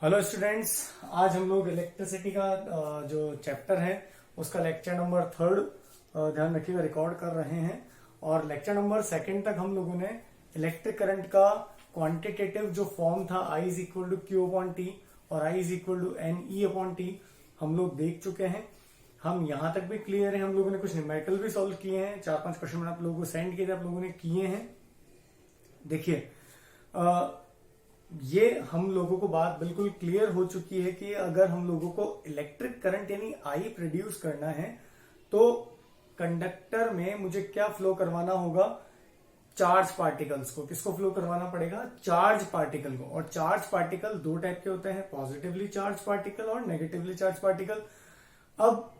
Hello students. आज हम लोग इलेक्ट्रिसिटी का जो चैप्टर है उसका लेक्चर नंबर 3 ध्यान रखिएगा रिकॉर्ड कर रहे हैं। और लेक्चर नंबर 2 तक हम लोगों ने इलेक्ट्रिक करंट का क्वांटिटेटिव जो फॉर्म था I is equal to Q upon T और I is equal to N E upon T हम लोग देख चुके हैं। हम यहां तक भी क्लियर है। हम लोगों ने कुछ न्यूमेरिकल भी सॉल्व किए हैं। 4-5 क्वेश्चन मैंने आप लोगों को सेंड किए थे, आप लोगों ने किए हैं। देखिए ये हम लोगों को बात बिल्कुल क्लियर हो चुकी है कि अगर हम लोगों को इलेक्ट्रिक करंट यानी आई प्रोड्यूस करना है तो कंडक्टर में मुझे क्या फ्लो करवाना होगा, चार्ज पार्टिकल्स को। किसको फ्लो करवाना पड़ेगा? चार्ज पार्टिकल को। और चार्ज पार्टिकल दो टाइप के होते हैं, पॉजिटिवली चार्ज पार्टिकल और नेगेटिवली चार्ज पार्टिकल। अब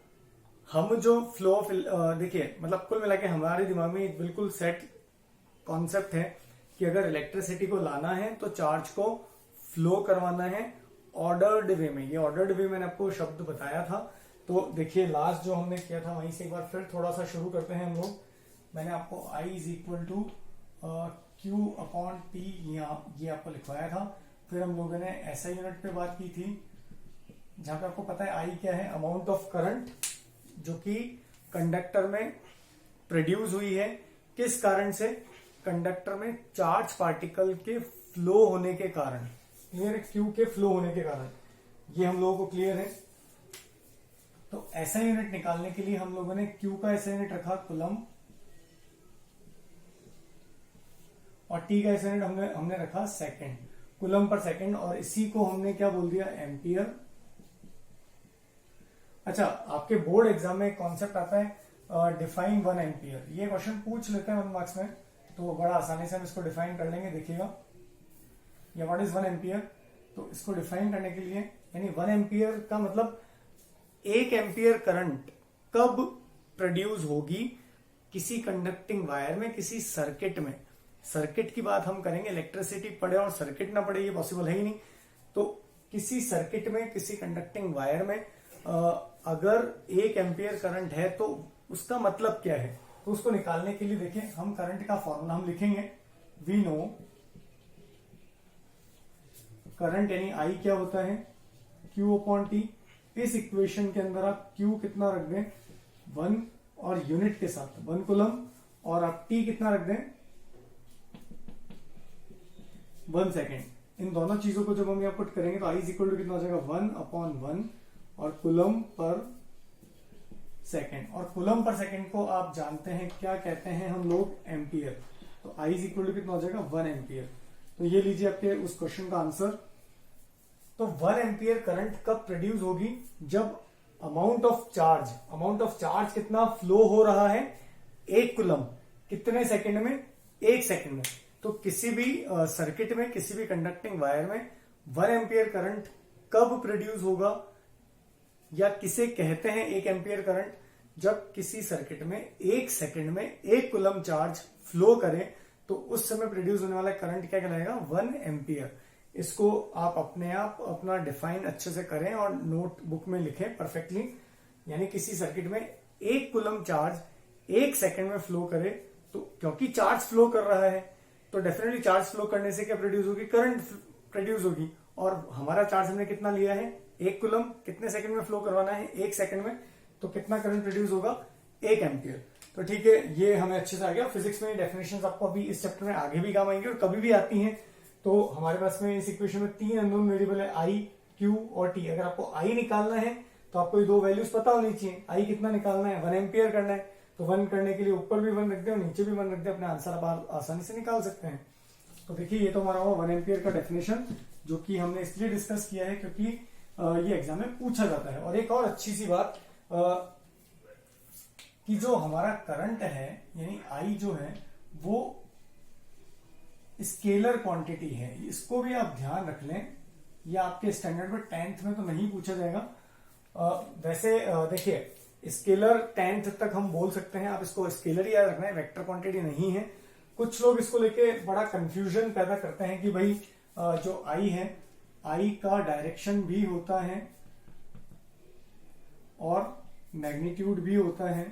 हम जो फ्लो ऑफ देखिए मतलब कुल मिला के हमारे दिमाग में एक बिल्कुल सेट कॉन्सेप्ट है कि अगर इलेक्ट्रिसिटी को लाना है तो चार्ज को फ्लो करवाना है ऑर्डर्ड वे में। ये ऑर्डर्ड वे मैंने आपको शब्द बताया था। तो देखिए लास्ट जो हमने किया था वहीं से एक बार फिर थोड़ा सा शुरू करते हैं हम लोग। मैंने आपको I is equal to Q upon T ये आपको लिखवाया था। फिर हम लोगों ने SI यूनिट पे बात की थी जहां पे आपको पता है I क्या है, अमाउंट ऑफ करंट जो कि कंडक्टर में प्रोड्यूस हुई है। किस कारण से? कंडक्टर में चार्ज पार्टिकल के फ्लो होने के कारण। क्लियर है? क्यू के फ्लो होने के कारण। ये हम लोगों को क्लियर है। तो ऐसा यूनिट निकालने के लिए हम लोगों ने क्यू का ऐसा यूनिट रखा कुलम और टी का ऐसा यूनिट हमने रखा सेकंड, कुलम पर सेकंड। और इसी को हमने क्या बोल दिया? एम्पियर। अच्छा, आपके बोर्ड एग्जाम में एक कॉन्सेप्ट आता है डिफाइन 1 एम्पियर। ये क्वेश्चन पूछ लेते हैं 1 मार्क्स में, तो बड़ा आसानी से हम इसको डिफाइन कर लेंगे। देखिएगा ये व्हाट इज 1 एम्पियर। तो इसको डिफाइन करने के लिए यानी 1 एम्पियर का मतलब 1 एम्पियर करंट कब प्रोड्यूस होगी किसी कंडक्टिंग वायर में, किसी सर्किट में। सर्किट की बात हम करेंगे, इलेक्ट्रिसिटी पढ़े और सर्किट ना पढ़े ये पॉसिबल है ही नहीं। तो किसी सर्किट में, किसी कंडक्टिंग वायर में अगर 1 एम्पियर करंट है तो उसका मतलब क्या है? तो उसको निकालने के लिए देखिए हम करंट का फॉर्मूला हम लिखेंगे। वी नो करंट यानी आई क्या होता है? Q upon T. इस इक्वेशन के अंदर आप क्यू कितना रख दें? 1 और यूनिट के साथ 1 कुलम, और आप टी कितना रख दें? 1 सेकेंड। इन दोनों चीजों को जब हम यहां पुट करेंगे तो आई इज इक्वल टू कितना हो जाएगा? 1 अपॉन 1 और कुलम पर सेकेंड। और कुलम पर सेकेंड को आप जानते हैं क्या कहते हैं हम लोग? एम्पियर। तो आई इज इक्वल टू कितना हो जाएगा? 1 एम्पियर। तो ये लीजिए आपके उस क्वेश्चन का आंसर। तो 1 एम्पियर करंट कब प्रोड्यूस होगी? जब अमाउंट ऑफ चार्ज कितना फ्लो हो रहा है? 1 कुलम। कितने सेकेंड में? 1 सेकेंड में। तो किसी भी सर्किट में, किसी भी कंडक्टिंग वायर में 1 एम्पियर करंट कब प्रोड्यूस होगा या किसे कहते हैं 1 एम्पियर करंट? जब किसी सर्किट में 1 सेकेंड में 1 कुलम चार्ज फ्लो करे तो उस समय प्रोड्यूस होने वाला करंट क्या कहलाएगा? 1 एम्पियर। इसको आप अपने आप अपना डिफाइन अच्छे से करें और नोटबुक में लिखें परफेक्टली। यानी किसी सर्किट में 1 कुलम चार्ज 1 सेकेंड में फ्लो करे तो क्योंकि चार्ज फ्लो कर रहा है तो डेफिनेटली चार्ज फ्लो करने से क्या प्रोड्यूस होगी? करंट प्रोड्यूस होगी। और हमारा चार्ज हमने कितना लिया है? 1 कुलम। कितने सेकंड में फ्लो करवाना है? 1 सेकंड में। तो कितना करंट प्रोड्यूस होगा? 1 एम्पियर। तो ठीक है, ये हमें अच्छे से आ गया। फिजिक्स में डेफिनेशंस आपको अभी इस चैप्टर में आगे भी काम आएंगे और कभी भी आती हैं। तो हमारे पास में इस इक्वेशन में 3 अननोन वेरिएबल है, I, Q और T। अगर आपको I निकालना है तो आपको ये 2 वैल्यूज पता होनी चाहिए। I कितना निकालना है? 1 एम्पियर करना है। तो 1 करने के लिए ऊपर भी 1 रख दे और नीचे भी 1 रख दे, अपने आंसर आप आसानी से निकाल सकते हैं। तो देखिए ये तो हमारा हुआ 1 एम्पियर का डेफिनेशन, जो कि हमने इसलिए डिस्कस किया है क्योंकि ये एग्जाम में पूछा जाता है। और एक और अच्छी सी बात कि जो हमारा करंट है यानी आई जो है वो स्केलर क्वांटिटी है। इसको भी आप ध्यान रख लें। ये आपके स्टैंडर्ड में 10th में तो नहीं पूछा जाएगा। वैसे देखिए स्केलर 10th तक हम बोल सकते हैं, आप इसको स्केलर ही याद रखना है, वेक्टर क्वांटिटी नहीं है। कुछ लोग इसको लेके बड़ा कंफ्यूजन पैदा करते हैं कि भाई जो आई है, आई का डायरेक्शन भी होता है और मैग्नीट्यूड भी होता है।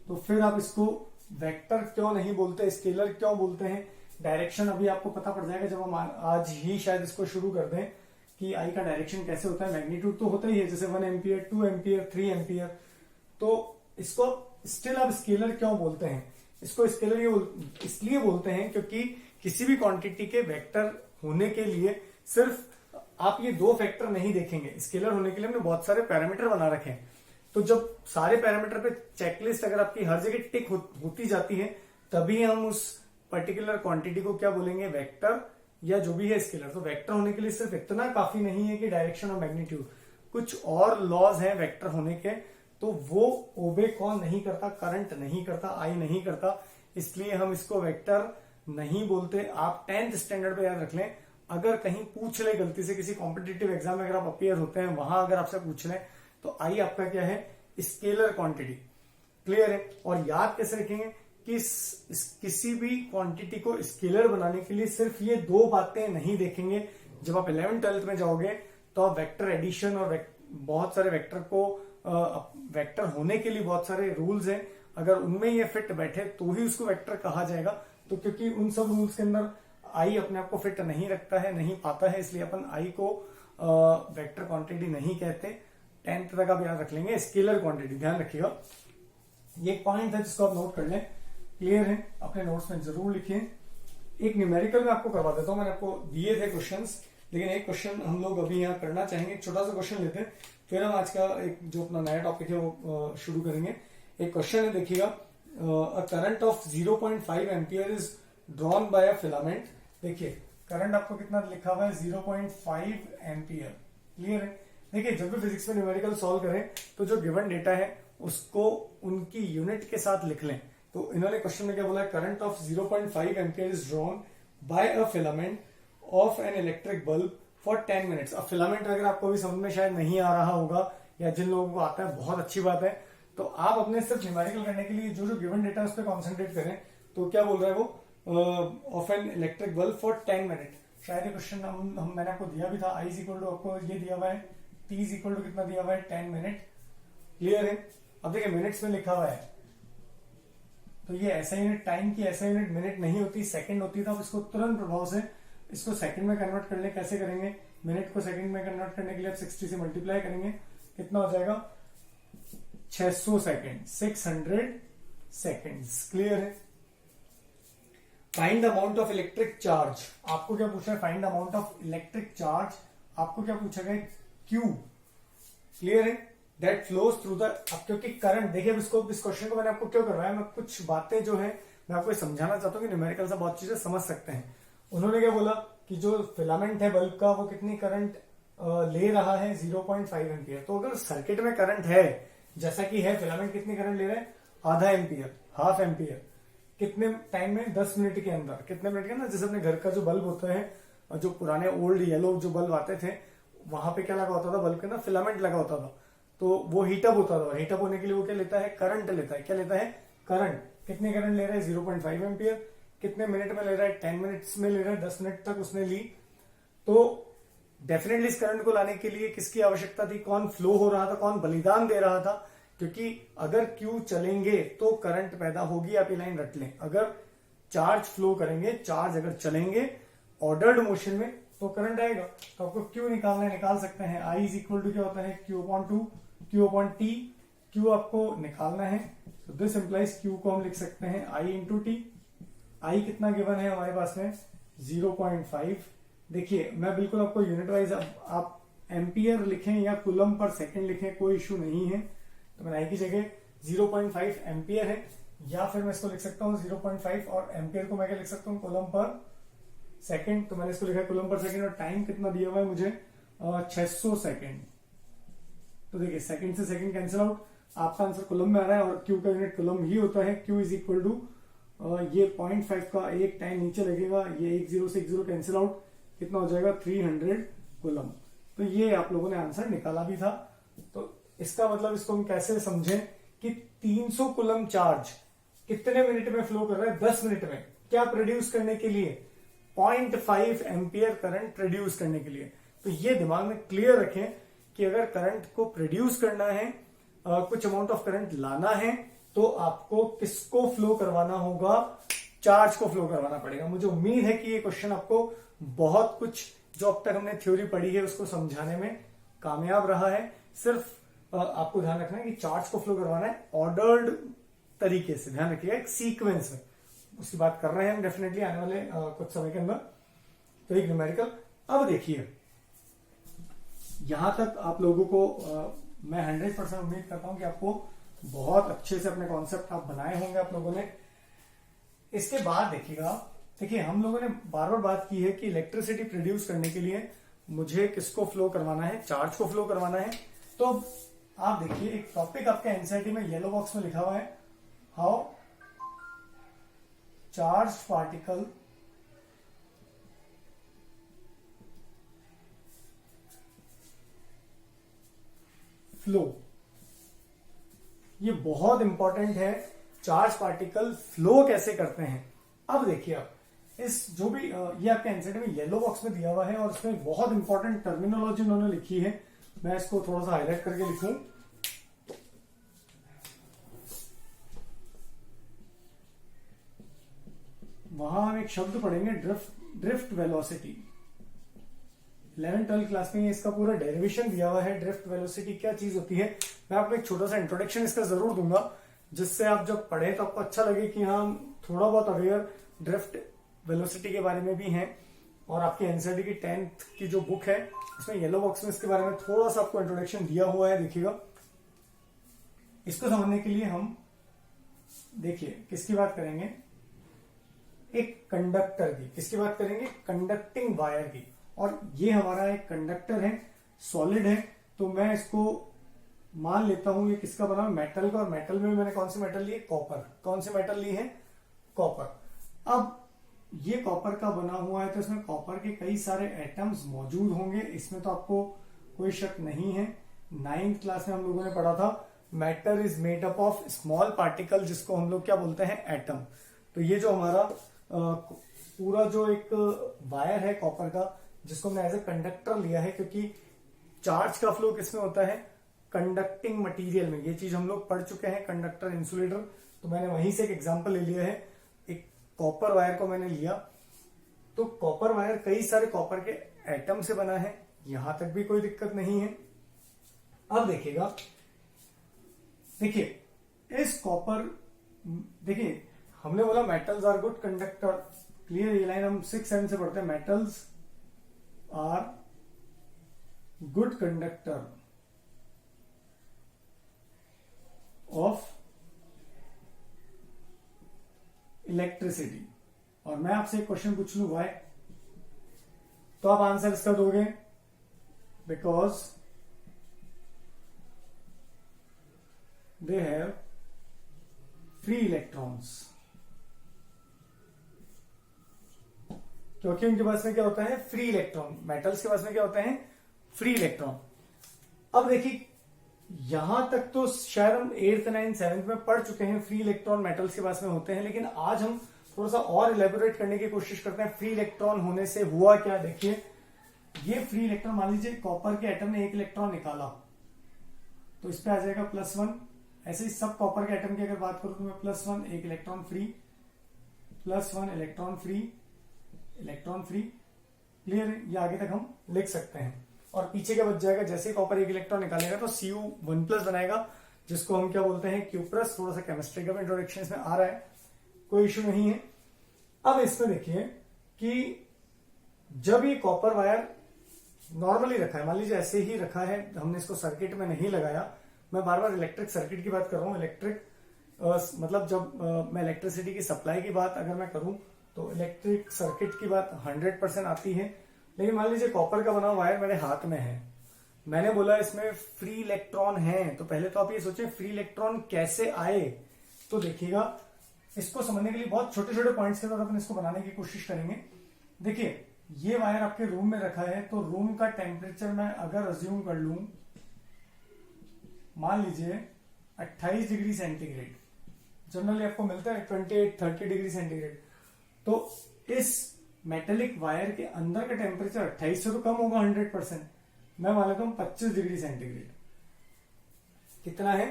तो फिर आप इसको वेक्टर क्यों नहीं बोलते, स्केलर क्यों बोलते हैं? डायरेक्शन अभी आपको पता पड़ जाएगा जब हम आज ही शायद इसको शुरू कर दें कि आई का डायरेक्शन कैसे होता है। मैग्नीट्यूड तो होता ही है, जैसे 1 एम्पियर, 2 एम्पियर, 3 एम्पियर। तो इसको स्टिल आप स्केलर क्यों बोलते हैं? इसको स्केलर इसलिए बोलते हैं क्योंकि किसी भी क्वांटिटी के वेक्टर होने के लिए सिर्फ आप ये दो फैक्टर नहीं देखेंगे। स्केलर होने के लिए हमने बहुत सारे पैरामीटर बना रखे हैं। तो जब सारे पैरामीटर पे चेकलिस्ट अगर आपकी हर जगह टिक होती जाती है, तभी हम उस पर्टिकुलर क्वांटिटी को क्या बोलेंगे, वेक्टर या जो भी है स्केलर। तो वेक्टर होने के लिए सिर्फ इतना काफी नहीं है कि डायरेक्शन और मैग्नीट्यूड, कुछ और लॉज हैं वेक्टर होने के, तो वो ओबे कौन नहीं करता, करंट नहीं करता, आई नहीं करता, इसलिए हम इसको वेक्टर नहीं बोलते। आप 10th स्टैंडर्ड पे याद रख लें, अगर कहीं पूछ ले गलती से किसी कॉम्पिटिटिव एग्जाम में अगर आप अपियर होते हैं, वहां अगर आपसे पूछ लें तो आई आपका क्या है, स्केलर क्वांटिटी। क्लियर है? और याद कैसे रखेंगे कि किसी भी क्वांटिटी को स्केलर बनाने के लिए सिर्फ ये दो बातें नहीं देखेंगे। जब आप 11th 12th में जाओगे तो आप वेक्टर एडिशन और बहुत सारे वेक्टर को वेक्टर होने के लिए बहुत सारे रूल्स हैं, अगर उनमें ये फिट बैठे तो ही उसको वेक्टर कहा जाएगा। तो क्योंकि उन सब रूल्स के अंदर आई अपने आप को फिट नहीं रखता है, नहीं पाता है, इसलिए अपन आई को वेक्टर क्वांटिटी नहीं कहते। 10th तक आप याद रख लेंगे, स्केलर क्वांटिटी ध्यान रखिएगा। ये पॉइंट है जिसको आप नोट कर लें। क्लियर है? अपने नोट्स में जरूर लिखिए। एक न्यूमेरिकल में आपको करवा देता हूं, मैंने आपको दिए थे क्वेश्चंस, लेकिन एक क्वेश्चन हम लोग अभी यहाँ करना चाहेंगे। एक छोटा सा क्वेश्चन लेते हैं, फिर हम आज का एक जो अपना नया टॉपिक है वो शुरू करेंगे। एक क्वेश्चन है, देखिएगा, a current of 0.5 ampere is drawn by a filament. देखिए करंट आपको कितना लिखा हुआ है, 0.5 एम्पियर। क्लियर है? देखिए जब भी फिजिक्स में न्यूमेरिकल सॉल्व करें तो जो गिवन डेटा है उसको उनकी यूनिट के साथ लिख लें। तो इन्होंने क्वेश्चन में क्या बोला है, current of 0.5 ampere is drawn by a filament of an electric bulb for 10 minutes. अब फिलामेंट अगर आपको भी समझ में शायद नहीं आ रहा होगा, या जिन लोगों को आता है बहुत अच्छी बात है। तो आप अपने सिर्फ न्यूमेरिकल करने के लिए जो जो गिवन डेटा है उस पर कॉन्सेंट्रेट करें। तो क्या बोल रहा है वो, of an electric bulb for 10 minute. शायद ये क्वेश्चन मैंने आपको दिया भी था। आई इज इक्वल टू आपको ये दिया हुआ है, टी इज इक्वल टू कितना दिया हुआ है, 10 मिनट। क्लियर है? अब देखिए मिनट्स में लिखा हुआ है, तो ये ऐसा यूनिट टाइम की ऐसा यूनिट मिनट नहीं होती, सेकंड होती है। तो आप इसको तुरंत प्रभाव से इसको सेकंड में कन्वर्ट कर ले। कैसे करेंगे, मिनट को सेकंड में कन्वर्ट करने के लिए आप 60 से मल्टीप्लाई करेंगे, कितना हो जाएगा, 600 सेकंड, 600 सेकंड्स। क्लियर है? Find the amount of electric charge. आपको क्या पूछा है, find the amount of electric charge. आपको क्या पूछा गया, क्यू। क्लियर है? दैट फ्लोज थ्रू द, अब क्योंकि करंट, देखिए इस क्वेश्चन को मैंने आपको क्यों करवाया, मैं कुछ बातें जो है मैं आपको समझाना चाहता हूँ कि न्यूमेरिकल से बहुत चीजें समझ सकते हैं। उन्होंने क्या बोला कि जो फिलामेंट है बल्ब का, वो कितनी करंट ले रहा है, 0.5 एम्पियर। तो अगर सर्किट में करंट है जैसा कि है, फिलामेंट कितनी करंट ले रहा है, आधा एम्पियर, हाफ एम्पियर। कितने टाइम में, 10 मिनट के अंदर। कितने मिनट के अंदर? जैसे अपने घर का जो बल्ब होता है, जो पुराने ओल्ड येलो जो बल्ब आते थे, वहां पे क्या लगा होता था, बल्ब के अंदर फिलामेंट लगा होता था, तो वो हीटअप होता था। हीटअप होने के लिए वो क्या लेता है, करंट लेता है। क्या लेता है, करंट। कितने करंट ले रहा है, 0.5 एम्पियर। कितने मिनट में ले रहा है, 10 मिनट्स में ले रहा है, 10 मिनट तक उसने ली। तो डेफिनेटली इस करंट को लाने के लिए किसकी आवश्यकता थी, कौन फ्लो हो रहा था, कौन बलिदान दे रहा था। क्योंकि अगर क्यू चलेंगे तो करंट पैदा होगी। आप ये लाइन रट लें, अगर चार्ज फ्लो करेंगे, चार्ज अगर चलेंगे ऑर्डर्ड मोशन में, तो करंट आएगा। तो आपको क्यू निकालना है, निकाल सकते हैं। आई इज इक्वल टू क्या होता है, Q upon 2, Q upon T. Q आपको निकालना है, तो दिस इंप्लाइज क्यू को हम लिख सकते हैं आई इंटू टी। आई कितना गिवन है हमारे पास में, 0.5। देखिए मैं बिल्कुल आपको यूनिट वाइज, आप एम्पियर लिखें या कुलम पर सेकंड लिखें, कोई इश्यू नहीं है। तो मैंने आई की जगह 0.5 एम्पियर है, या फिर मैं इसको लिख सकता हूँ 0.5 और एम्पियर को मैं क्या लिख सकता हूँ, कुलम पर सेकंड। तो मैंने इसको लिखा है कुलम पर सेकंड, और टाइम कितना दिया हुआ है मुझे, 600 सेकंड। तो देखिए सेकंड से सेकंड कैंसिल आउट, आपका आंसर कुलम में आ रहा है, और क्यू का यूनिट कुलम ही होता है। क्यू इज इक्वल टू, ये 0.5 का एक टाइम नीचे लगेगा, ये 1 0 से 1 0 कैंसिल आउट, कितना हो जाएगा, 300 कुलम। तो ये आप लोगों ने आंसर निकाला भी था। तो इसका मतलब इसको हम कैसे समझें कि 300 कुलम चार्ज कितने मिनट में फ्लो कर रहा है, 10 मिनट में। क्या प्रोड्यूस करने के लिए, 0.5 एम्पियर करंट प्रोड्यूस करने के लिए। तो ये दिमाग में क्लियर रखें कि अगर करंट को प्रोड्यूस करना है, कुछ अमाउंट ऑफ करंट लाना है, तो आपको किसको फ्लो करवाना होगा, चार्ज को फ्लो करवाना पड़ेगा। मुझे उम्मीद है कि ये क्वेश्चन आपको बहुत कुछ जो अब तक हमने थ्योरी पढ़ी है उसको समझाने में कामयाब रहा है। सिर्फ आपको ध्यान रखना है कि चार्ज को फ्लो करवाना है ऑर्डर्ड तरीके से, ध्यान रखिएगा, एक सीक्वेंस में। उसकी बात कर रहे हैं हम डेफिनेटली आने वाले कुछ समय के अंदर। तो एक न्यूमेरिकल। अब देखिए यहां तक आप लोगों को मैं 100% उम्मीद करता हूं कि आपको बहुत अच्छे से अपने कॉन्सेप्ट आप बनाए होंगे आप लोगों ने। इसके बाद देखिएगा, देखिए हम लोगों ने बार बार बात की है कि इलेक्ट्रिसिटी प्रोड्यूस करने के लिए मुझे किसको फ्लो करवाना है, चार्ज को फ्लो करवाना है। तो आप देखिए एक टॉपिक आपके एनसीईआरटी में येलो बॉक्स में लिखा हुआ है, हाउ चार्ज पार्टिकल फ्लो। ये बहुत इंपॉर्टेंट है, चार्ज पार्टिकल फ्लो कैसे करते हैं। अब देखिए आप इस जो भी ये आपके एनसीईआरटी में येलो बॉक्स में दिया हुआ है और उसमें बहुत इंपॉर्टेंट टर्मिनोलॉजी उन्होंने लिखी है। मैं इसको थोड़ा सा हाईलाइट करके लिखूं। वहां हम एक शब्द पढ़ेंगे ड्रिफ्ट वेलोसिटी। 11th-12th क्लास में इसका पूरा डेरिवेशन दिया हुआ है, ड्रिफ्ट वेलोसिटी क्या चीज होती है। मैं आपको एक छोटा सा इंट्रोडक्शन इसका जरूर दूंगा, जिससे आप जब पढ़े तो आपको अच्छा लगे कि हाँ थोड़ा बहुत अवेयर ड्रिफ्ट वेलोसिटी के बारे में भी हैं। और आपकी एनसीईआरटी की 10th की जो बुक है उसमें येलो बॉक्स में इसके बारे में थोड़ा सा आपको इंट्रोडक्शन दिया हुआ है, देखिएगा। इसको समझने के लिए हम देखिए किसकी बात करेंगे, एक कंडक्टर की। किसकी बात करेंगे, कंडक्टिंग वायर की। और ये हमारा एक कंडक्टर है, सॉलिड है। तो मैं इसको मान लेता हूं ये किसका बना, मेटल का। और मेटल में मैंने कौन सी मेटल ली है, कॉपर। कौन सी मेटल ली है, कॉपर। अब ये कॉपर का बना हुआ है तो इसमें कॉपर के कई सारे एटम्स मौजूद होंगे, इसमें तो आपको कोई शक नहीं है। 9th क्लास में हम लोगों ने पढ़ा था matter is made up of small particle, जिसको हम लोग क्या बोलते हैं, एटम। तो ये जो हमारा पूरा जो एक वायर है कॉपर का, जिसको हमने एज ए कंडक्टर लिया है, क्योंकि चार्ज का फ्लो किसमें होता है, कंडक्टिंग मटेरियल में। ये चीज हम लोग पढ़ चुके हैं, कंडक्टर, इंसुलेटर। तो मैंने वहीं से एक एग्जांपल ले लिया है, एक कॉपर वायर को मैंने लिया। तो कॉपर वायर कई सारे कॉपर के एटम से बना है, यहां तक भी कोई दिक्कत नहीं है। अब देखिएगा, देखिए इस कॉपर, देखिए हमने बोला metals are good conductor, clear. ये लाइन हम 6-7 से पढ़ते हैं, metals are good conductor of electricity. और मैं आपसे एक क्वेश्चन पूछ लूं व्हाई, तो आप आंसर इसका दोगे, because they have free electrons. क्योंकि उनके पास में क्या होता है, फ्री इलेक्ट्रॉन। मेटल्स के पास में क्या होता है, फ्री इलेक्ट्रॉन। अब देखिए यहां तक तो शायद हम 8th, 9th, 7th में पढ़ चुके हैं, फ्री इलेक्ट्रॉन मेटल्स के पास में होते हैं। लेकिन आज हम थोड़ा सा और इलेबोरेट करने की कोशिश करते हैं, फ्री इलेक्ट्रॉन होने से हुआ क्या। देखिए ये फ्री इलेक्ट्रॉन, मान लीजिए कॉपर के एटम ने एक इलेक्ट्रॉन निकाला, तो इस पे आ जाएगा +1। ऐसे ही सब कॉपर के एटम की अगर बात करूं तो मैं +1, एक electron free, +1 electron free, electron free, clear है। ये आगे तक हम लिख सकते हैं। और पीछे क्या बच जाएगा, जैसे कॉपर एक इलेक्ट्रॉन निकालेगा तो Cu1+ बनाएगा, जिसको हम क्या बोलते हैं, Q+। थोड़ा सा केमिस्ट्री का भी इंट्रोडक्शन इसमें आ रहा है, कोई इश्यू नहीं है। अब इसमें देखिए कि जब ये कॉपर वायर नॉर्मली रखा है, मान लीजिए ऐसे ही रखा है, हमने इसको सर्किट में नहीं लगाया। मैं बार बार इलेक्ट्रिक सर्किट की बात कर रहा हूं। इलेक्ट्रिक मतलब जब मैं इलेक्ट्रिसिटी की सप्लाई की बात अगर मैं करूं तो इलेक्ट्रिक सर्किट की बात 100% आती है। लेकिन मान लीजिए कॉपर का बना वायर मेरे हाथ में है, मैंने बोला इसमें फ्री इलेक्ट्रॉन है, तो पहले तो आप ये सोचें फ्री इलेक्ट्रॉन कैसे आए। तो देखिएगा इसको समझने के लिए बहुत छोटे छोटे पॉइंट्स के साथ अपन इसको बनाने की कोशिश करेंगे। देखिए ये वायर आपके रूम में रखा है, तो रूम का टेम्परेचर मैं अगर अज्यूम कर लूं, मान लीजिए 28 डिग्री सेंटीग्रेड, जनरली आपको मिलता है 28-30 डिग्री सेंटीग्रेड। तो इस मेटेलिक वायर के अंदर का टेम्परेचर 28 से तो कम होगा 100%। मैं मान लेता हूं 25 डिग्री सेंटीग्रेड। कितना है,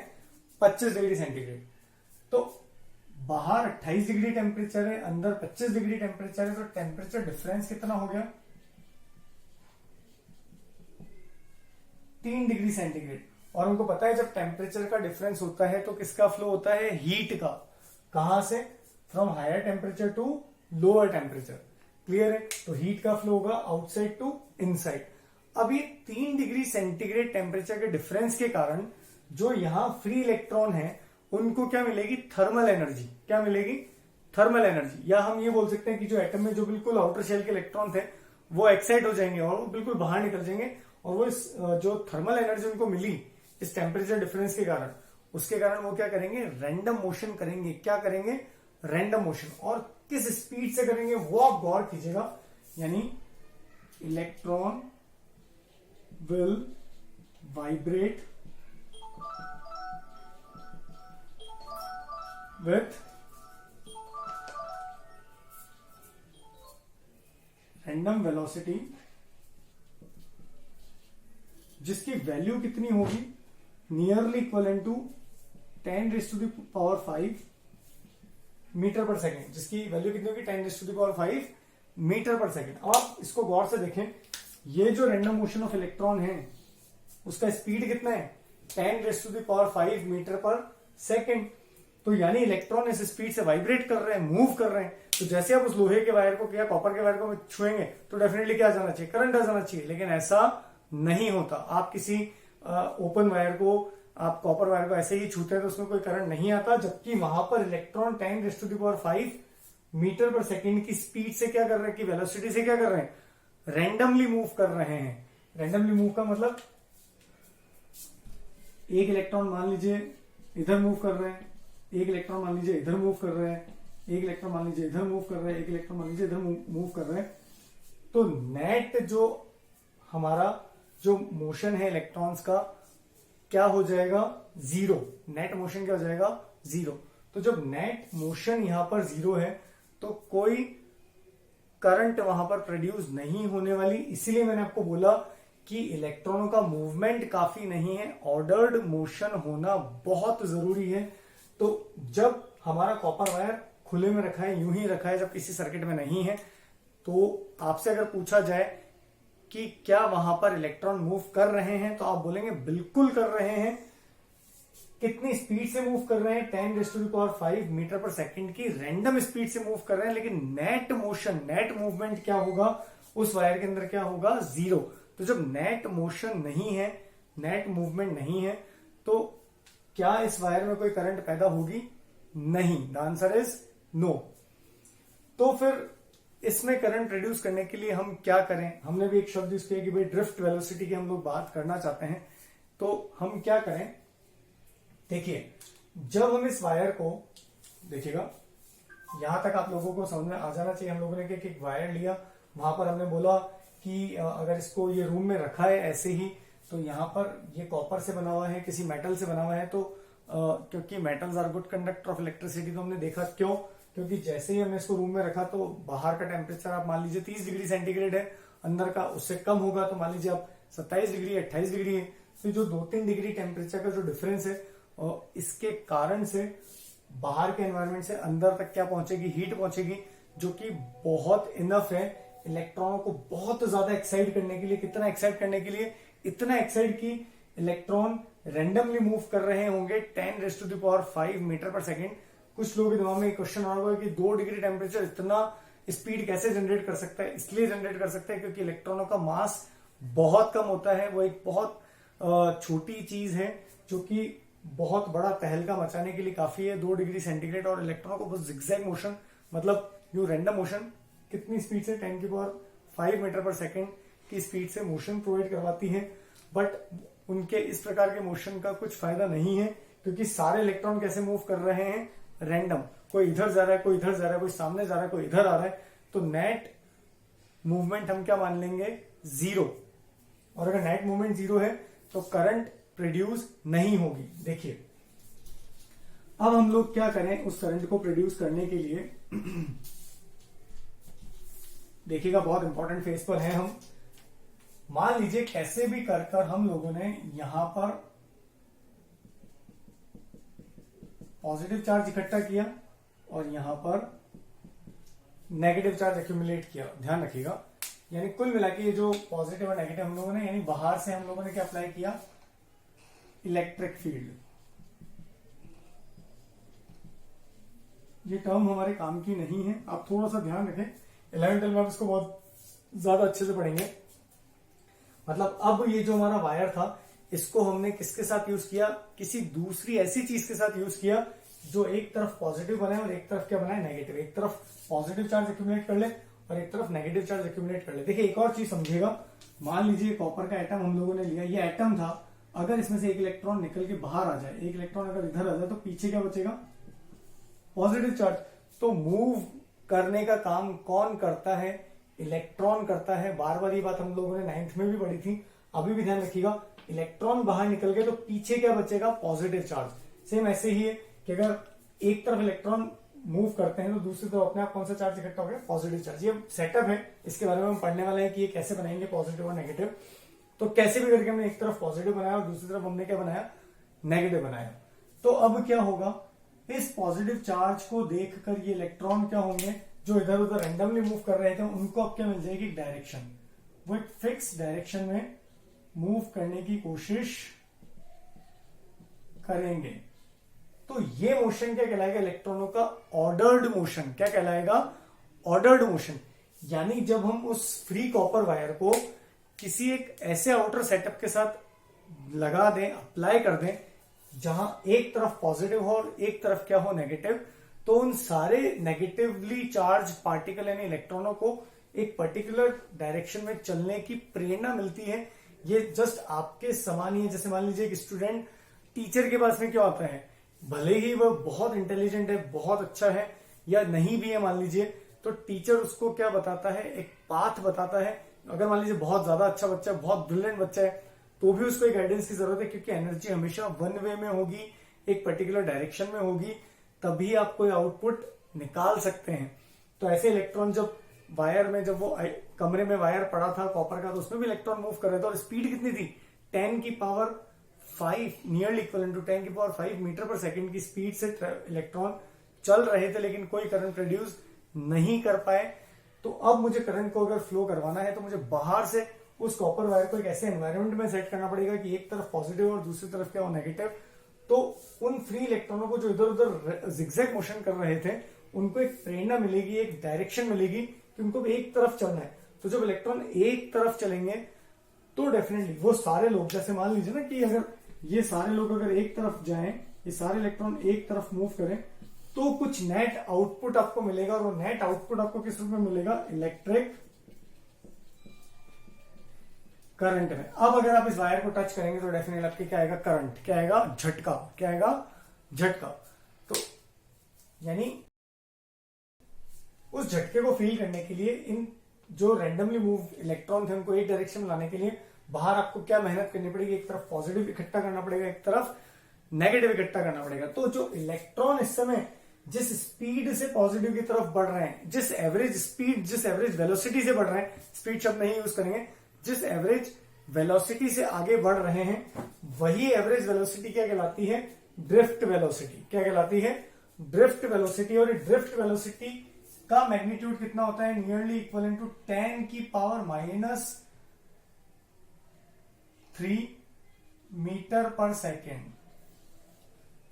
25 डिग्री सेंटीग्रेड। तो बाहर 28 डिग्री टेम्परेचर है, अंदर 25 डिग्री टेम्परेचर है, तो टेम्परेचर डिफरेंस कितना हो गया? 3 डिग्री सेंटीग्रेड। और हमको पता है जब टेम्परेचर का डिफरेंस होता है तो किसका फ्लो होता है? हीट का। कहां से? From higher temperature to lower temperature. Clear है? तो हीट का फ्लो होगा आउटसाइड टू इनसाइड। अब ये 3 डिग्री सेंटीग्रेड टेम्परेचर के डिफरेंस के कारण जो यहां फ्री इलेक्ट्रॉन है उनको क्या मिलेगी? Thermal energy. क्या मिलेगी? Thermal energy. या हम ये बोल सकते हैं कि जो एटम में जो बिल्कुल आउटर शेल के इलेक्ट्रॉन थे वो एक्साइट हो जाएंगे और वो बिल्कुल बाहर निकल जाएंगे, और वो इस जो थर्मल एनर्जी उनको मिली इस टेम्परेचर डिफरेंस के कारण, उसके कारण वो क्या करेंगे? रैंडम मोशन करेंगे। क्या करेंगे? Random motion. और किस स्पीड से करेंगे वो आप गौर कीजिएगा। यानी electron will vibrate with random velocity, जिसकी वैल्यू कितनी होगी? नियरली इक्वल टू 10⁵ मीटर पर सेकेंड। जिसकी वैल्यू कितनी होगी? 10⁵ मीटर पर सेकेंड। अब आप इसको गौर से देखें, ये जो रैंडम मोशन ऑफ इलेक्ट्रॉन है उसका स्पीड कितना है? 10⁵ मीटर पर सेकेंड। तो यानी इलेक्ट्रॉन इस स्पीड से वाइब्रेट कर रहे हैं, मूव कर रहे हैं। तो जैसे आप उस लोहे के वायर को या कॉपर के वायर को छुएंगे तो डेफिनेटली क्या जाना चाहिए? करंट आ जाना चाहिए। लेकिन ऐसा नहीं होता। आप किसी ओपन वायर को, आप कॉपर वायर को ऐसे ही छूते हैं तो उसमें कोई करंट नहीं आता, जबकि वहां पर इलेक्ट्रॉन 10⁵ मीटर पर सेकेंड की स्पीड से क्या कर रहे हैं? कि वेलोसिटी से क्या कर रहे हैं? रैंडमली मूव कर रहे हैं। रैंडमली मूव का मतलब एक इलेक्ट्रॉन मान लीजिए इधर मूव कर रहे हैं, एक इलेक्ट्रॉन मान लीजिए इधर मूव कर रहे हैं, एक इलेक्ट्रॉन मान लीजिए इधर मूव कर रहे हैं, एक इलेक्ट्रॉन मान लीजिए इधर मूव कर रहे हैं। तो नेट जो हमारा जो मोशन है इलेक्ट्रॉन्स का क्या हो जाएगा? जीरो। नेट मोशन क्या हो जाएगा? जीरो। तो जब नेट मोशन यहां पर जीरो है तो कोई करंट वहां पर प्रोड्यूस नहीं होने वाली। इसीलिए मैंने आपको बोला कि इलेक्ट्रॉनों का मूवमेंट काफी नहीं है, ऑर्डर्ड मोशन होना बहुत जरूरी है। तो जब हमारा कॉपर वायर खुले में रखा है, यूं ही रखा है, जब किसी सर्किट में नहीं है, तो आपसे अगर पूछा जाए कि क्या वहां पर इलेक्ट्रॉन मूव कर रहे हैं, तो आप बोलेंगे बिल्कुल कर रहे हैं। कितनी स्पीड से मूव कर रहे हैं? 10⁵ मीटर पर सेकेंड की रैंडम स्पीड से मूव कर रहे हैं। लेकिन नेट मोशन, नेट मूवमेंट क्या होगा उस वायर के अंदर? क्या होगा? जीरो। तो जब नेट मोशन नहीं है, नेट मूवमेंट नहीं है, तो क्या इस वायर में कोई करंट पैदा होगी? नहीं। The answer is no. तो फिर इसमें करंट प्रोड्यूस करने के लिए हम क्या करें? हमने भी एक शब्द यूज किया कि भाई ड्रिफ्ट वेलोसिटी की हम लोग बात करना चाहते हैं। तो हम क्या करें? देखिए, जब हम इस वायर को, देखिएगा यहां तक आप लोगों को समझ में आ जाना चाहिए। हम लोगों ने एक वायर लिया, वहां पर हमने बोला कि अगर इसको ये रूम में रखा है ऐसे ही, तो यहां पर ये कॉपर से बना हुआ है, किसी मेटल से बना हुआ है, तो क्योंकि metals are good conductor of electricity, तो हमने देखा क्यों? क्योंकि जैसे ही हमने इसको रूम में रखा तो बाहर का टेम्परेचर आप मान लीजिए 30 डिग्री सेंटीग्रेड है, अंदर का उससे कम होगा, तो मान लीजिए आप 27 डिग्री 28 डिग्री है। तो जो 2-3 डिग्री टेम्परेचर का जो डिफरेंस है, और इसके कारण से बाहर के एनवायरमेंट से अंदर तक क्या पहुंचेगी? हीट पहुंचेगी, जो कि बहुत इनफ है इलेक्ट्रॉनों को बहुत ज्यादा एक्साइट करने के लिए। कितना एक्साइट करने के लिए? इतना एक्साइट कि इलेक्ट्रॉन रैंडमली मूव कर रहे होंगे 10⁵ मीटर पर सेकेंड। कुछ लोगों के दिमाग में एक क्वेश्चन आ रहा है कि 2 डिग्री टेम्परेचर इतना स्पीड कैसे जनरेट कर सकता है? इसलिए जनरेट कर सकता है क्योंकि इलेक्ट्रॉनों का मास बहुत कम होता है। वो एक बहुत छोटी चीज है जो कि बहुत बड़ा तहलका मचाने के लिए काफी है। 2 डिग्री सेंटीग्रेड और इलेक्ट्रॉनों को बस जिगजैग मोशन, मतलब जो रैंडम मोशन कितनी स्पीड से? 10⁵ मीटर पर सेकेंड की स्पीड से मोशन प्रोवाइड करवाती है। बट उनके इस प्रकार के मोशन का कुछ फायदा नहीं है, क्योंकि सारे इलेक्ट्रॉन कैसे मूव कर रहे हैं? रैंडम। कोई इधर जा रहा है, कोई इधर जा रहा है, कोई सामने जा रहा है, कोई इधर आ रहा है। तो नेट मूवमेंट हम क्या मान लेंगे? जीरो। और अगर नेट मूवमेंट जीरो है तो करंट प्रोड्यूस नहीं होगी। देखिए, अब हम लोग क्या करें उस करंट को प्रोड्यूस करने के लिए? देखिएगा, बहुत इंपॉर्टेंट फेज पर है हम। मान लीजिए कैसे भी कर हम लोगों ने यहां पर पॉजिटिव चार्ज इकट्ठा किया, और यहां पर नेगेटिव चार्ज एक्यूमुलेट किया। ध्यान रखिएगा, यानी कुल मिला के ये जो पॉजिटिव और नेगेटिव हम लोगों ने, यानी बाहर से हम लोगों ने क्या अप्लाई किया, इलेक्ट्रिक फील्ड। ये टर्म हमारे काम की नहीं है, आप थोड़ा सा ध्यान रखें। 11th में आप इसको बहुत ज्यादा अच्छे से पढ़ेंगे। मतलब अब ये जो हमारा वायर था, इसको हमने किसके साथ यूज किया, किसी दूसरी ऐसी चीज के साथ यूज किया जो एक तरफ पॉजिटिव बनाए और एक तरफ क्या बनाए, नेगेटिव। एक तरफ पॉजिटिव चार्ज एक्यूमुलेट कर ले और एक तरफ नेगेटिव चार्ज एक्यूमुलेट कर ले। देखिए एक और चीज समझिएगा, मान लीजिए कॉपर का एटम हम लोगों ने लिया, ये एटम था, अगर इसमें से एक इलेक्ट्रॉन निकल के बाहर आ जाए, एक इलेक्ट्रॉन अगर इधर आ जाए तो पीछे क्या बचेगा, पॉजिटिव चार्ज। तो मूव करने का काम कौन करता है, इलेक्ट्रॉन करता है। बार बार ये बात हम लोगों ने 9th में भी पढ़ी थी, अभी भी ध्यान रखिएगा। इलेक्ट्रॉन बाहर निकल गए तो पीछे क्या बचेगा, पॉजिटिव चार्ज। सेम ऐसे ही है कि अगर एक तरफ इलेक्ट्रॉन मूव करते हैं तो दूसरी तरफ अपने आप कौन सा चार्ज इकट्ठा हो गया, पॉजिटिव चार्ज। ये सेटअप है, इसके बारे में हम पढ़ने वाले हैं कि ये कैसे बनाएंगे पॉजिटिव और नेगेटिव। तो कैसे भी करके हमने एक तरफ पॉजिटिव बनाया और दूसरी तरफ हमने क्या बनाया, नेगेटिव बनाया। तो अब क्या होगा, इस पॉजिटिव चार्ज को देखकर ये इलेक्ट्रॉन क्या होंगे, जो इधर उधर रैंडमली मूव कर रहे थे, उनको अब क्या मिल जाएगी, डायरेक्शन। वो एक फिक्स डायरेक्शन में मूव करने की कोशिश करेंगे। तो ये मोशन क्या कहलाएगा, इलेक्ट्रॉनों का ऑर्डर्ड मोशन। क्या कहलाएगा, ऑर्डर्ड मोशन। यानी जब हम उस फ्री कॉपर वायर को किसी एक ऐसे आउटर सेटअप के साथ लगा दें, अप्लाई कर दें, जहां एक तरफ पॉजिटिव हो और एक तरफ क्या हो, नेगेटिव, तो उन सारे नेगेटिवली चार्ज पार्टिकल यानी इलेक्ट्रॉनों को एक पर्टिकुलर डायरेक्शन में चलने की प्रेरणा मिलती है। ये जस्ट आपके समान ही है। जैसे मान लीजिए एक स्टूडेंट टीचर के पास में क्या होता है, भले ही वह बहुत इंटेलिजेंट है, बहुत अच्छा है, या नहीं भी है मान लीजिए, तो टीचर उसको क्या बताता है, एक पाथ बताता है। अगर मान लीजिए बहुत ज्यादा अच्छा बच्चा है, बहुत ब्रिलियंट बच्चा है, तो भी उसको एक गाइडेंस की जरूरत है, क्योंकि एनर्जी हमेशा वन वे में होगी, एक पर्टिकुलर डायरेक्शन में होगी, तभी आप कोई आउटपुट निकाल सकते हैं। तो ऐसे इलेक्ट्रॉन जब वायर में, जब वो कमरे में वायर पड़ा था कॉपर का, तो उसमें भी इलेक्ट्रॉन मूव कर रहे थे और स्पीड कितनी थी, 10 की पावर 5, नियरली इक्वल टू 10 की पावर 5 मीटर पर सेकेंड की स्पीड से इलेक्ट्रॉन चल रहे थे, लेकिन कोई करंट प्रोड्यूस नहीं कर पाए। तो अब मुझे करंट को अगर फ्लो करवाना है तो मुझे बाहर से उस कॉपर वायर को एक ऐसे एनवायरमेंट में सेट करना पड़ेगा कि एक तरफ पॉजिटिव और दूसरी तरफ क्या हो, नेगेटिव। तो उन फ्री इलेक्ट्रॉनों को जो इधर उधर जिगजैग मोशन कर रहे थे, उनको एक प्रेरणा मिलेगी, एक डायरेक्शन मिलेगी कि उनको भी एक तरफ चलना है। तो जब इलेक्ट्रॉन एक तरफ चलेंगे तो डेफिनेटली वो सारे लोग, जैसे मान लीजिए ना कि अगर ये सारे लोग अगर एक तरफ जाएं, ये सारे इलेक्ट्रॉन एक तरफ मूव करें, तो कुछ नेट आउटपुट आपको मिलेगा, और वो नेट आउटपुट आपको किस रूप में मिलेगा, इलेक्ट्रिक करंट में। अब अगर आप इस वायर को टच करेंगे तो डेफिनेटली आपके क्या आएगा, करंट। क्या आएगा, झटका। क्या आएगा, झटका। तो यानी उस झटके को फील करने के लिए इन जो रैंडमली मूव इलेक्ट्रॉन थे, उनको एक डायरेक्शन में लाने के लिए बाहर आपको क्या मेहनत करनी पड़ेगी, एक तरफ पॉजिटिव इकट्ठा करना पड़ेगा, एक तरफ नेगेटिव इकट्ठा करना पड़ेगा। तो जो इलेक्ट्रॉन इस समय जिस स्पीड से पॉजिटिव की तरफ बढ़ रहे हैं, जिस एवरेज स्पीड, जिस एवरेज वेलोसिटी से बढ़ रहे हैं, स्पीड शब्द नहीं यूज करेंगे, जिस एवरेज वेलोसिटी से आगे बढ़ रहे हैं, वही एवरेज वेलोसिटी क्या कहलाती है, ड्रिफ्ट वेलोसिटी। क्या कहलाती है, ड्रिफ्ट वेलोसिटी। और ड्रिफ्ट वेलोसिटी का मैग्नीट्यूड कितना होता है, नियरली इक्वल टू 10 की पावर -3 मीटर पर सेकेंड।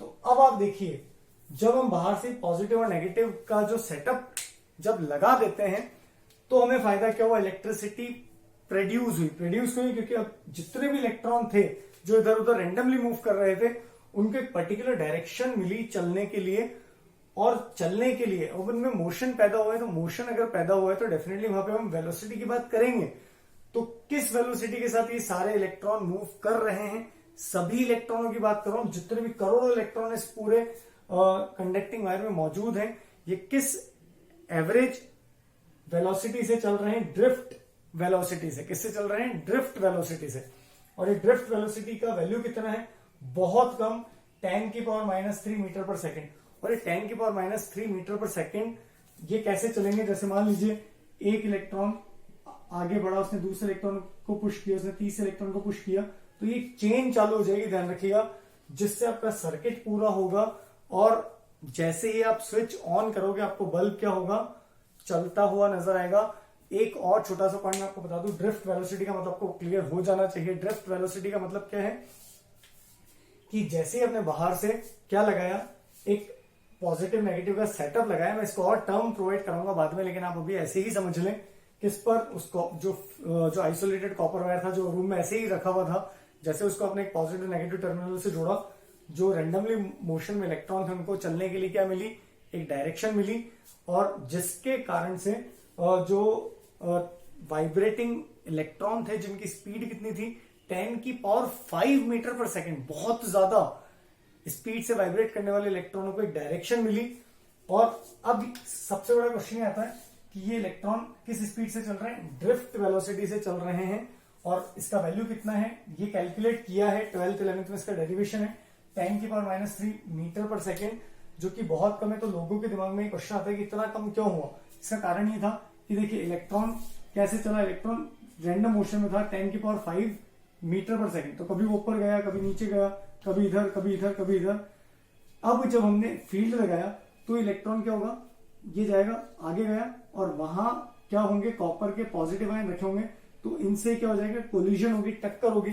तो अब आप देखिए, जब हम बाहर से पॉजिटिव और नेगेटिव का जो सेटअप जब लगा देते हैं, तो हमें फायदा क्या हुआ, इलेक्ट्रिसिटी प्रोड्यूस हुई क्योंकि अब जितने भी इलेक्ट्रॉन थे जो इधर उधर रैंडमली मूव कर रहे थे, उनको एक पर्टिकुलर डायरेक्शन मिली चलने के लिए, और चलने के लिए अब उनमें मोशन पैदा हुआ है। तो मोशन अगर पैदा हुआ है तो डेफिनेटली वहां पे हम वेलोसिटी की बात करेंगे। तो किस वेलोसिटी के साथ ये सारे इलेक्ट्रॉन मूव कर रहे हैं, सभी इलेक्ट्रॉनों की बात कर रहा हूं, जितने भी करोड़ों इलेक्ट्रॉन इस पूरे कंडक्टिंग वायर में मौजूद हैं, ये किस एवरेज वेलोसिटी से चल रहे हैं, ड्रिफ्ट वेलोसिटी से। किससे चल रहे हैं, ड्रिफ्ट वेलोसिटी से। और ये ड्रिफ्ट वेलोसिटी का वैल्यू कितना है, बहुत कम, 10 की पावर -3 मीटर पर सेकेंड। और ये 10 की पावर -3 मीटर पर सेकेंड ये कैसे चलेंगे, जैसे मान लीजिए एक इलेक्ट्रॉन आगे बढ़ा, उसने दूसरे इलेक्ट्रॉन को पुश किया, उसने तीसरे इलेक्ट्रॉन को पुश किया, तो ये चेन चालू हो जाएगी, ध्यान रखिएगा, जिससे आपका सर्किट पूरा होगा और जैसे ही आप स्विच ऑन करोगे आपको बल्ब क्या होगा, चलता हुआ नजर आएगा। एक और छोटा सा पॉइंट मैं आपको बता दूं, ड्रिफ्ट वेलोसिटी का मतलब आपको क्लियर हो जाना चाहिए। ड्रिफ्ट वेलोसिटी का मतलब क्या है कि जैसे ही आपने बाहर से क्या लगाया, एक पॉजिटिव नेगेटिव का सेटअप लगाया, मैं इसको और टर्म प्रोवाइड कराऊंगा बाद में, लेकिन आप अभी ऐसे ही समझ लें। किस पर, उसको जो आइसोलेटेड कॉपर वायर था जो रूम में ऐसे ही रखा हुआ था, जैसे उसको अपने एक पॉजिटिव नेगेटिव टर्मिनल से जोड़ा, जो रेंडमली मोशन में इलेक्ट्रॉन थे उनको चलने के लिए क्या मिली, एक डायरेक्शन मिली, और जिसके कारण से जो वाइब्रेटिंग इलेक्ट्रॉन थे जिनकी स्पीड कितनी थी, 10⁵ मीटर पर सेकेंड, बहुत ज्यादा स्पीड से वाइब्रेट करने वाले इलेक्ट्रॉनों को एक डायरेक्शन मिली। और अब सबसे बड़ा क्वेश्चन आता है कि ये इलेक्ट्रॉन किस स्पीड से चल रहे हैं, ड्रिफ्ट वेलोसिटी से चल रहे हैं। और इसका वैल्यू कितना है ये कैलकुलेट किया है 12th 11th में, इसका डेरिवेशन है 10⁻³ मीटर पर सेकेंड, जो कि बहुत कम है। तो लोगों के दिमाग में क्वेश्चन आता है कि इतना कम क्यों हुआ। इसका कारण ये था कि देखिए इलेक्ट्रॉन कैसे चला, इलेक्ट्रॉन रैंडम मोशन में था 10⁵ मीटर पर सेकेंड, तो कभी वो ऊपर गया, कभी नीचे गया, कभी इधर, कभी इधर, कभी इधर। अब जब हमने फील्ड लगाया तो इलेक्ट्रॉन क्या होगा, ये जाएगा, आगे गया, और वहां क्या होंगे, कॉपर के पॉजिटिव आयन रखे होंगे, तो इनसे क्या हो जाएगा, कोलिजन होगी, टक्कर होगी।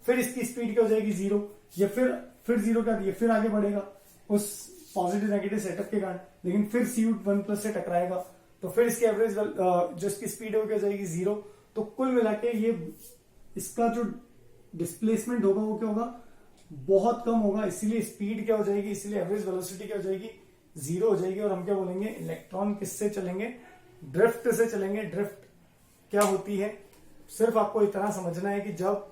फिर इसकी स्पीड क्या हो जाएगी, 0, या फिर 0 क्या, ये फिर आगे बढ़ेगा उस पॉजिटिव नेगेटिव सेटअप के कारण, लेकिन फिर Cu1+ से टकराएगा, तो फिर इसकी एवरेज जो इसकी स्पीड है वो क्या हो जाएगी, 0। तो कुल मिला के ये इसका जो डिस्प्लेसमेंट होगा वो क्या होगा, बहुत कम होगा, इसीलिए स्पीड क्या हो जाएगी, इसीलिए एवरेज वेलोसिटी क्या हो जाएगी, 0 हो जाएगी। और हम क्या बोलेंगे, इलेक्ट्रॉन किससे चलेंगे, ड्रिफ्ट से चलेंगे। ड्रिफ्ट क्या होती है, सिर्फ आपको इतना समझना है कि जब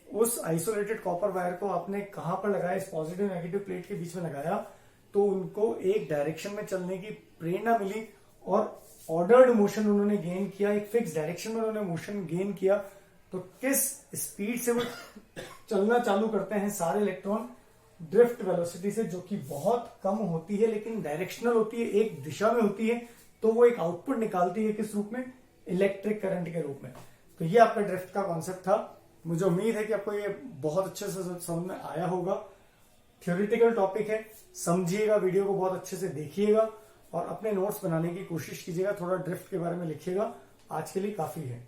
उस आइसोलेटेड कॉपर वायर को आपने कहां पर लगाया, इस पॉजिटिव नेगेटिव प्लेट के बीच में लगाया, तो उनको एक डायरेक्शन में चलने की प्रेरणा मिली और ऑर्डर्ड मोशन उन्होंने गेन किया, एक फिक्स डायरेक्शन में उन्होंने मोशन गेन किया। तो किस स्पीड से वो चलना चालू करते हैं सारे इलेक्ट्रॉन, ड्रिफ्ट वेलोसिटी से, जो कि बहुत कम होती है लेकिन डायरेक्शनल होती है, एक दिशा में होती है। तो वो एक आउटपुट निकालती है किस रूप में, इलेक्ट्रिक करंट के रूप में। तो ये आपका ड्रिफ्ट का कॉन्सेप्ट था। मुझे उम्मीद है कि आपको ये बहुत अच्छे से समझ में आया होगा। थ्योरेटिकल टॉपिक है, समझिएगा, वीडियो को बहुत अच्छे से देखिएगा और अपने नोट्स बनाने की कोशिश कीजिएगा, थोड़ा ड्रिफ्ट के बारे में लिखिएगा। आज के लिए काफी है।